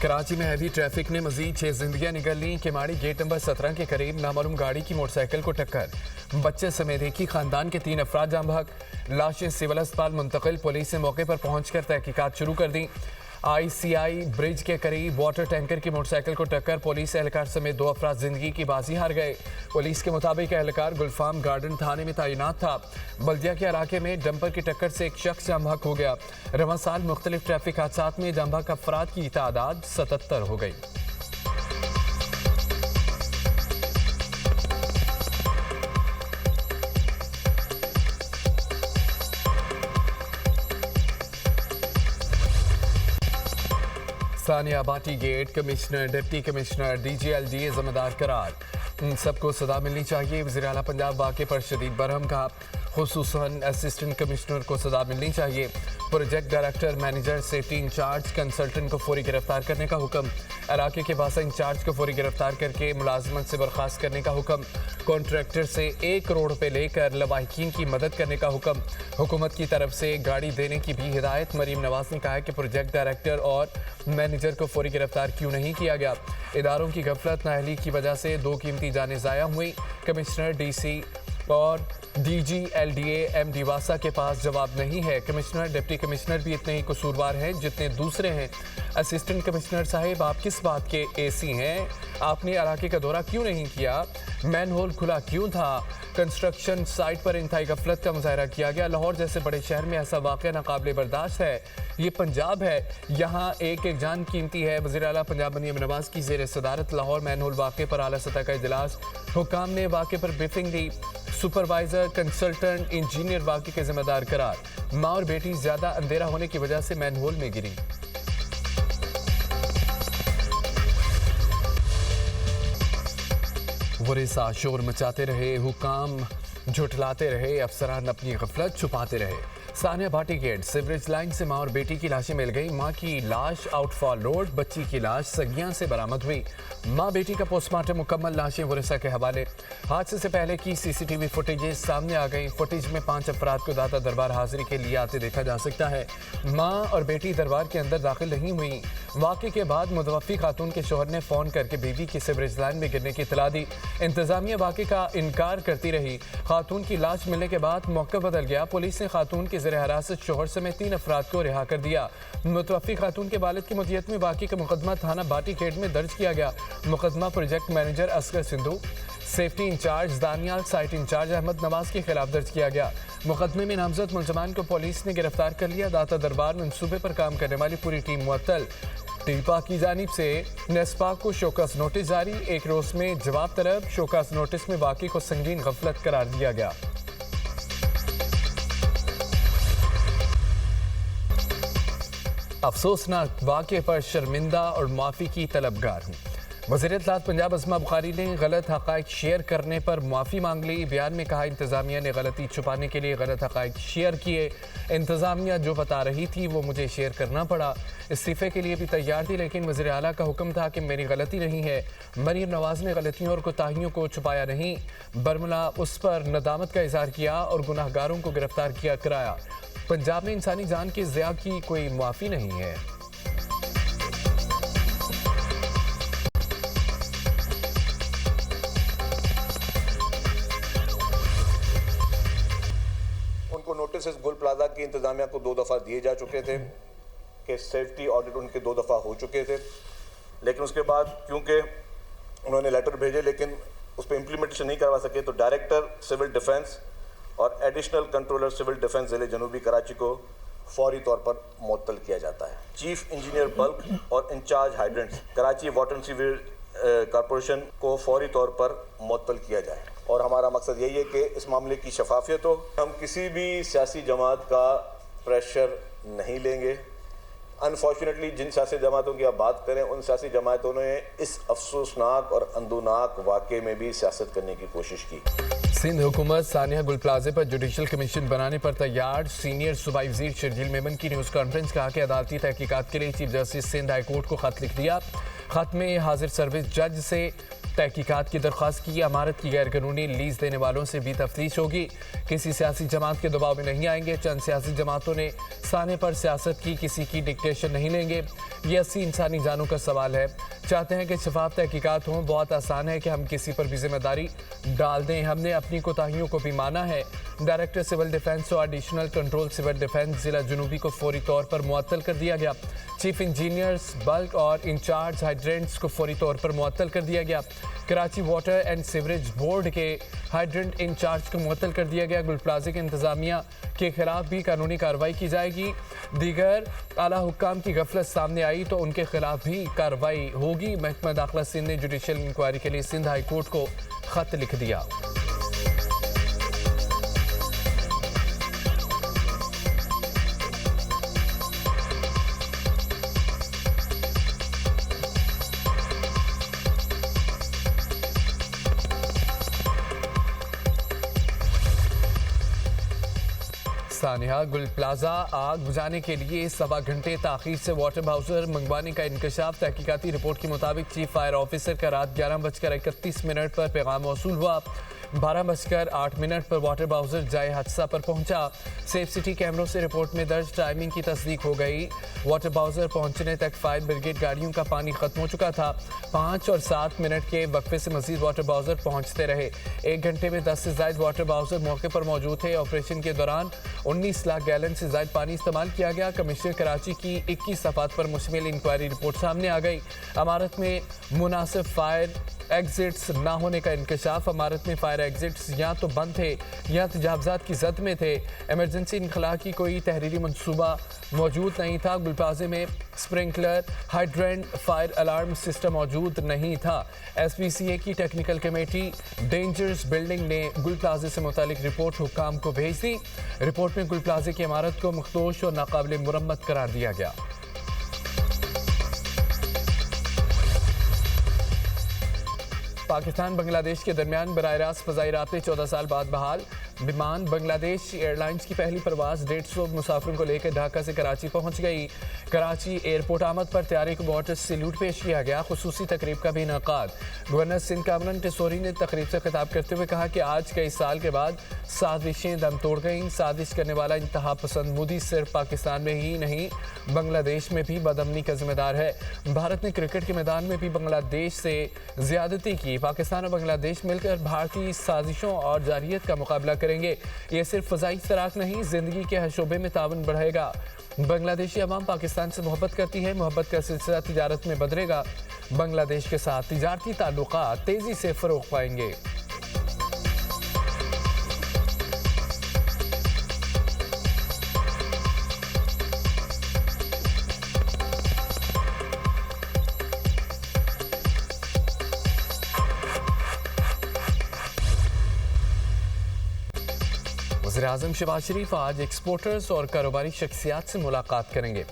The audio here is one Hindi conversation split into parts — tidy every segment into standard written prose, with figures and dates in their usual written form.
कराची में हैवी ट्रैफिक ने मजीद 6 जिंदगियां निकल ली। केमाड़ी गेट नंबर 17 के करीब नामालूम गाड़ी की मोटरसाइकिल को टक्कर, बच्चे समेत एक ही खानदान के 3 अफराद जाम बहक, लाशें सिविल अस्पताल मुंतकिल। पुलिस ने मौके पर पहुंचकर तहकीकात शुरू कर दी। ICI ब्रिज के करीब वाटर टैंकर की मोटरसाइकिल को टक्कर, पुलिस एहलकार समेत 2 अफराद जिंदगी की बाजी हार गए। पुलिस के मुताबिक एहलकार गुलफाम गार्डन थाने में तैनात था। बल्दिया के इलाके में डंपर की टक्कर से एक शख्स जाम बहक हो गया। रवां साल मुख्तलिफ ट्रैफिक हादसात में जाम बहक अफराद की तादाद 77 हो गई। Sania Bhati gate commissioner, deputy commissioner, DG/LDA जिम्मेदार करार। सबको सदा मिलनी चाहिए। वज़ीर आला पंजाब वाक़े पर शदीद बरहम कहा, खुसूसन असिस्टेंट कमिश्नर को सदा मिलनी चाहिए। Project director, manager, safety incharge, consultant को फौरी गिरफ्तार करने का हुक्म। इलाके के बासा इंचार्ज को फौरी गिरफ्तार करके मुलाजमत से बर्खास्त करने का हुक्म। कॉन्ट्रैक्टर से 1 करोड़ रुपए लेकर लवाहिकीन की मदद करने का हुक्म। हुकूमत की तरफ से गाड़ी देने की भी हिदायत। मरीम नवाज ने कहा कि प्रोजेक्ट डायरेक्टर और मैनेजर को फौरी गिरफ्तार क्यों नहीं किया गया। इदारों की गफलत नाअहली की वजह से 2 कीमती जानें ज़ाया हुई। कमिश्नर, DC और DG/LDA MD वासा के पास जवाब नहीं है। कमिश्नर, डिप्टी कमिश्नर भी इतने ही कसूरवार हैं जितने दूसरे हैं। असिस्टेंट कमिश्नर साहिब, आप किस बात के AC हैं? आपने इलाके का दौरा क्यों नहीं किया? मैनहोल खुला क्यों था? कंस्ट्रक्शन साइट पर इंतहाई गफलत का मुजाहरा किया गया। लाहौर जैसे बड़े शहर में ऐसा वाक़या नाकाबिले बर्दाश्त है। ये पंजाब है, यहाँ एक एक जान कीमती है। वज़ीर आला पंजाब मरीम नवाज की ज़ेर सदारत लाहौर मैनहोल वाक़े पर आला सतह का इजलास। हुक्काम ने वाक़े पर ब्रीफिंग दी। सुपरवाइजर, कंसल्टेंट, इंजीनियर वाक़े के जिम्मेदार करार। माँ और बेटी ज्यादा अंधेरा होने की वजह से मैनहोल में गिरी। वरीसा शोर मचाते रहे, हुकाम झुठलाते रहे, अफसरान अपनी गफलत छुपाते रहे। Sania Bhati gate sewerage line से माँ और बेटी की लाशें मिल गई। माँ की लाश आउटफॉल रोड, बच्ची की लाश सगियां से बरामद हुई। माँ बेटी का पोस्टमार्टम मुकम्मल, लाशें वरीसा के हवाले। हादसे से पहले की CCTV फुटेजेस सामने आ गई। फुटेज में 5 अफराद को दाता दरबार हाजिरी के लिए आते देखा जा सकता है। माँ और बेटी दरबार के अंदर दाखिल नहीं हुई। वाक़े के बाद मुतवफ़ी खातून के शोहर ने फ़ोन करके बीवी की सीवरेज लाइन में गिरने की इत्तला दी। इंतज़ामिया वाक़े का इनकार करती रही। खातून की लाश मिलने के बाद मौका बदल गया। पुलिस ने खातून के ज़ेर हिरासत शोहर समेत 3 अफराद को रिहा कर दिया। मुतवफ़ी खातून के वालिद की मुल्कियत में वाक़े का मुकदमा थाना भाटी गेट में दर्ज किया गया। मुकदमा project manager Asghar Sindhu, safety incharge Daniyal, site incharge Ahmed Nawaz के खिलाफ दर्ज किया गया। मुकदमे में नामजद मुलजमान को पुलिस ने गिरफ्तार कर लिया। दाता दरबार मंसूबे पर काम करने वाली पूरी टीम मुअत्तल। टीपा की जानिब से नेस्पा को शोकस नोटिस जारी। 1 रोज में जवाब तलब। शोकस नोटिस में वाक़े को संगीन गफलत करार दिया गया। अफसोसनाक वाक़े पर शर्मिंदा और माफ़ी की तलबगार हूँ। वज़ीर इत्तलात पंजाब अस्मा बुखारी ने गलत हक़ाइक़ शेयर करने पर माफ़ी मांग ली। बयान में कहा, इंतज़ामिया ने गलती छुपाने के लिए गलत हक़ाइक़ शेयर किए। इंतज़ामिया जो बता रही थी वो मुझे शेयर करना पड़ा। इस्तीफ़े के लिए भी तैयार थी, लेकिन वज़ीर आला का हुक्म था कि मेरी गलती नहीं है। मरीम नवाज ने गलतियों और कोताहियों को छुपाया नहीं, बरमला उस पर नदामत का इज़हार किया और गुनाहगारों को गिरफ्तार किया कराया। पंजाब में इंसानी जान की ज़िया की कोई माफ़ी नहीं है। उनको नोटिस गुल प्लाजा की इंतजामिया को 2 दफ़ा दिए जा चुके थे कि सेफ्टी ऑडिट उनके 2 दफ़ा हो चुके थे, लेकिन उसके बाद क्योंकि उन्होंने लेटर भेजे लेकिन उस पर इम्प्लीमेंटेशन नहीं करवा सके, तो डायरेक्टर सिविल डिफेंस और एडिशनल कंट्रोलर सिविल डिफेंस ज़िले जनूबी कराची को फौरी तौर पर मुअत्तल किया जाता है। चीफ इंजीनियर बल्क और incharge hydrants Karachi water and sewerage corporation को फौरी तौर पर मुअत्तल किया जाए। और हमारा मकसद यही है कि इस मामले की शफाफियत हो। हम किसी भी सियासी जमात का प्रेशर नहीं लेंगे। अनफॉर्चुनेटली जिन सियासी जमातों की आप बात करें, उन सियासी जमातों ने इस अफसोसनाक और अंदुनाक वाक़े में भी सियासत करने की कोशिश की। सिंध हुकूमत सानिया गुल प्लाजे पर जुडिशल कमीशन बनाने पर तैयार। सीनियर सूबाई वज़ीर शर्जील मेमन की न्यूज़ कॉन्फ्रेंस कहा कि अदालती तहकीकात के लिए chief justice Sindh high court को खत लिख दिया। खत में हाजिर सर्विस जज से तहकीकात की दरख्वास्त की। इमारत की गैरकानूनी लीज देने वालों से भी तफ्तीश होगी। किसी सियासी जमात के दबाव में नहीं आएंगे। चंद सियासी जमातों ने साने पर सियासत की, किसी की डिक्टेशन नहीं लेंगे। ये 80 इंसानी जानों का सवाल है। चाहते हैं कि शफाफ तहकीकात हों। बहुत आसान है कि हम किसी पर भी जिम्मेदारी डाल दें। हमने अपनी कोताहियों को भी माना है। डायरेक्टर सिविल डिफेंस और एडिशनल कंट्रोल सिविल डिफेंस जिला जुनूबी को फौरी तौर पर मुअत्तल कर दिया गया। चीफ इंजीनियर्स बल्क और इंचार्ज हाइड्रेंट्स को फौरी तौर पर मुअत्तल कर दिया गया। Karachi water and sewerage board के हाइड्रेंट इंचार्ज को मुअत्तल कर दिया गया। गुल प्लाजा के इंतजामिया के खिलाफ भी कानूनी कार्रवाई की जाएगी। दीगर आला हुक्काम की गफलत सामने आई तो उनके खिलाफ भी कार्रवाई होगी। महकमा दाखिला सिंध ने जुडिशल इंक्वायरी के लिए सिंध हाई कोर्ट को खत लिख दिया। सानिया, गुल प्लाजा आग बुझाने के लिए 1.25 घंटे ताखीर से वाटर बाउजर मंगवाने का इंकशाफ। तहकीकाती रिपोर्ट के मुताबिक चीफ फायर ऑफिसर का रात 11:31 पर पैगाम मौसूल हुआ। 12:08 पर वाटर बाउजर जाए हादसा पर पहुंचा। सेफ सिटी कैमरों से रिपोर्ट में दर्ज टाइमिंग की तस्दीक हो गई। वाटर बाउजर पहुंचने तक फायर ब्रिगेड गाड़ियों का पानी खत्म हो चुका था। 5 और 7 मिनट के वक्फे से मजीद वाटर बाउजर पहुंचते रहे। 1 घंटे में 10 से ज्यादा वाटर बाउजर मौके पर मौजूद थे। ऑपरेशन के दौरान 19 लाख गैलन से ज्यादा पानी इस्तेमाल किया गया। कमिश्नर कराची की 21 सफात पर मुश्तमिल इंक्वायरी रिपोर्ट सामने आ गई। इमारत में मुनासिब फायर एग्जिट्स ना होने का इंकशाफ। इमारत में फायर एग्जिट्स या तो बंद थे या तजावजात की जद में थे। इमरजेंसी इनखला की कोई तहरीरी मनसूबा मौजूद नहीं था। गुलप्लाजे में sprinkler, hydrant, fire alarm system मौजूद नहीं था। SPCA की टेक्निकल कमेटी डेंजर्स बिल्डिंग ने गुलप्लाजे से मुतालिक रिपोर्ट हुक्काम को भेज दी। रिपोर्ट में गुलप्लाजे की इमारत को मुख्तोश और नाकाबिल मुरम्मत करार दिया गया। पाकिस्तान बांग्लादेश के दरमियान बराह रास्त फ़ज़ाई राब्ते 14 साल बाद बहाल। विमान बांग्लादेश एयरलाइंस की पहली परवाज़ 150 मुसाफिरों को लेकर ढाका से कराची पहुंच गई। कराची एयरपोर्ट आमद पर तैयारी को वाटर सैल्यूट पेश किया गया। खुसूसी तकरीब का भी इनेकाद। गवर्नर सिंध कामरान टिसोरी ने तकरीब से खिताब करते हुए कहा कि आज कई साल के बाद साजिशें दम तोड़ गईं। साजिश करने वाला इंतहा पसंद मोदी सिर्फ पाकिस्तान में ही नहीं बांग्लादेश में भी बदअमनी का जिम्मेदार है। भारत ने क्रिकेट के मैदान में भी बांग्लादेश से ज्यादती की। पाकिस्तान और बांग्लादेश मिलकर भारतीय साजिशों और जारियत का मुकाबला करेंगे। ये सिर्फ फ़ज़ाई सराख नहीं, जिंदगी के हर शोबे में ताउन बढ़ेगा। बांग्लादेशी अवाम पाकिस्तान से मोहब्बत करती है। मोहब्बत का सिलसिला तिजारत में बदलेगा। बांग्लादेश के साथ तिजारती ताल्लुकात तेजी से फ़रोग़ पाएंगे। वज़ीर-ए-आज़म शहबाज शरीफ आज एक्सपोर्टर्स और कारोबारी शख्सियात से मुलाकात करेंगे।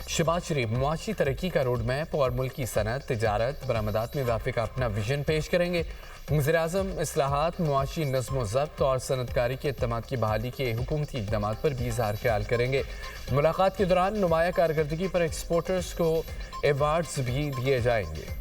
शहबाज शरीफ मुआशी तरक्की का रोड मैप और मुल्की सनत, तिजारत, बरामदात में इजाफे का अपना विजन पेश करेंगे। वज़ीर-ए-आज़म इस्लाहात, मुआशी नज़्म व ज़ब्त और सनतकारी के इक़दामात की बहाली के हुकूमती इक़दामात पर भी इज़हार ख्याल करेंगे। मुलाकात के दौरान नुमाया कारकर्दगी पर एक्सपोर्टर्स को एवार्ड्स भी दिए जाएंगे।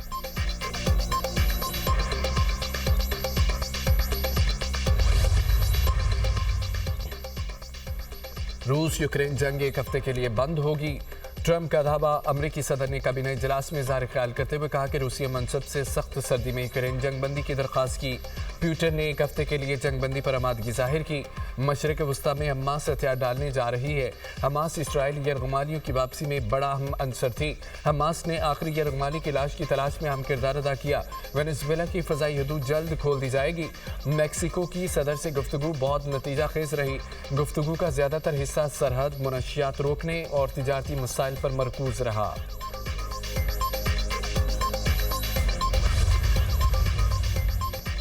रूस यूक्रेन जंग 1 हफ्ते के लिए बंद होगी। ट्रंप का दावा। अमरीकी सदर ने काबीना इजलास में इज़हार ख्याल करते हुए कहा कि रूसी मनसब से सख्त सर्दी में यूक्रेन जंग बंदी की दरख्वास्त की। प्यूटन ने 1 हफ्ते के लिए जंग बंदी पर आमादगी जाहिर की। मशरिक़ वस्ता में हमास हथियार डालने जा रही है। हमास इसराइली यरगमालियों की वापसी में बड़ा अहम अंसर थी। हमास ने आखिरी यरगमाली की लाश की तलाश में अहम किरदार अदा किया। वेनेजुएला की फ़ज़ाई हदूद जल्द खोल दी जाएगी। मैक्सिको की सदर से गुफ्तगू बहुत नतीजा खेज रही। गुफ्तगू का ज़्यादातर हिस्सा सरहद, मुनशियात रोकने और तिजारती मसाइल पर मरकूज रहा।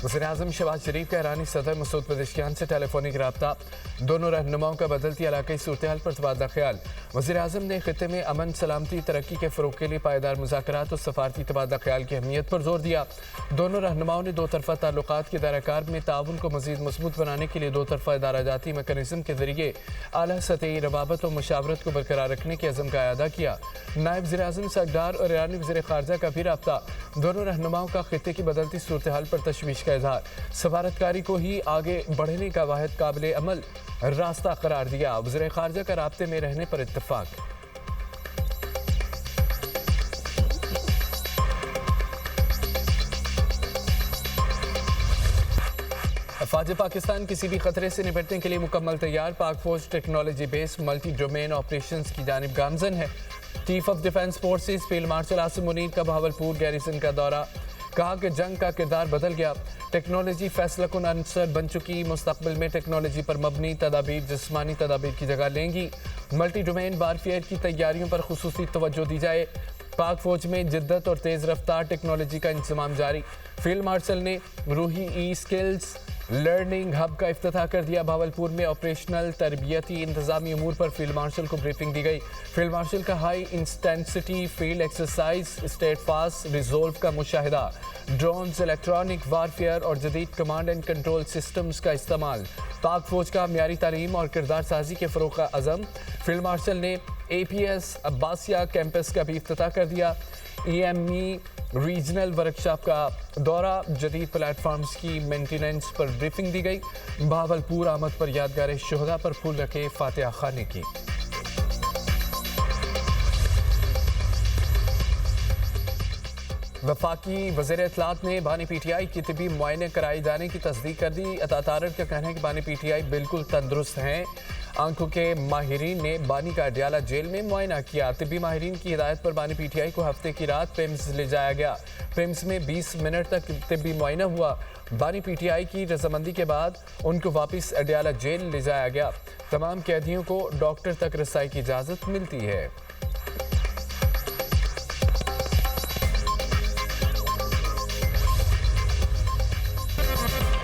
वज़ीर-ए-आज़म शहबाज शरीफ का ईरानी सदर मसूद पेज़ेश्कियान से टेलीफोनिक रब्ता। दोनों रहनुमाओं का बदलती इलाकाई सूरत हाल पर तबादला ख्याल। वज़ीर-ए-आज़म ने खित्ते में अमन, सलामती, तरक्की के फ़रोग़ के लिए पायदार मुज़ाकरात और सफारती तबादला ख्याल की अहमियत पर जोर दिया। दोनों रहनुमाओं ने दो तरफ़ा ताल्लुकात के दायरा-कार में ताउन को मज़ीद मज़बूत बनाने के लिए दो तरफ़ा इदारा-जाती मैकेनिज़्म के ज़रिए आला सतही रवाबत और मुशावरत को बरकरार रखने के अज़म का अदा किया। नायब वज़ीर-ए-आज़म सगदार और ईरानी वज़ीर ख़ारजा का भी रब्ता। दोनों रहनुमाओं का खित्ते की बदलती सूरत हाल पर तशवीश का इज़हार। सफारतकारी को ही आगे बढ़ने का वाहिद काबिल अमल रास्ता करार दिया। वज़ीर ख़ारजा का राब्ते में रहने पर इत्तफ़ाक। अफ़वाज पाकिस्तान किसी भी खतरे से निपटने के लिए मुकम्मल तैयार। पाक फौज technology based multi domain operations की जानिब गामजन है। Chief of defence forces field marshal Asim Munir का बहावलपुर गैरिसन का दौरा। कहा कि जंग का किरदार बदल गया। टेक्नोलॉजी फैसला कुन अंसर बन चुकी। मुस्तकबिल में टेक्नोलॉजी पर मबनी तदाबीर जिस्मानी तदाबीर की जगह लेंगी। मल्टी डोमेन वारफेयर की तैयारियों पर खुसूसी तवज्जो दी जाए। पाक फौज में जिद्दत और तेज़ रफ्तार टेक्नोलॉजी का इंतजाम जारी। फील्ड मार्शल ने रूही ई स्किल्स लर्निंग हब का इफ्तिताह कर दिया। भावलपुर में ऑपरेशनल तरबियती इंतजामी अमूर पर फील्ड मार्शल को ब्रीफिंग दी गई। फील्ड मार्शल का high intensity field exercise state fast resolve का मुशाहिदा। ड्रोन्स, इलेक्ट्रॉनिक वारफेयर और जदीद कमांड एंड कंट्रोल सिस्टम्स का इस्तेमाल। पाक फौज का म्यारी तालीम और किरदार साजी के फ़रोग़ का अज़म। फील्ड मार्शल ने APS अब्बासिया कैंपस का भी इफ्तिताह कर दिया। EME रीजनल वर्कशॉप का दौरा। जदीद प्लेटफॉर्म्स की मेंटेनेंस पर ब्रीफिंग दी गई। भावलपुर आमद पर यादगार शोहदा पर फूल रखे फातिहा खाने की। वफाकी वज़ीर इत्तलात ने बानी PTI की तिबी मुआयने कराए जाने की तस्दीक कर दी। अता तारड़ का कहना है कि बानी PTI बिल्कुल तंदुरुस्त हैं। आंखों के माहिरीन ने बानी का अडयाला जेल में मुआयना किया। तिबी माहिरीन की हिदायत पर बानी PTI को हफ्ते की रात पिम्स ले जाया गया। पिम्स में 20 मिनट तक तिबी मुआयना हुआ। बानी PTI की रजामंदी के बाद उनको वापस अडयाला जेल ले जाया गया। तमाम कैदियों को डॉक्टर तक रसाई की इजाज़त मिलती है।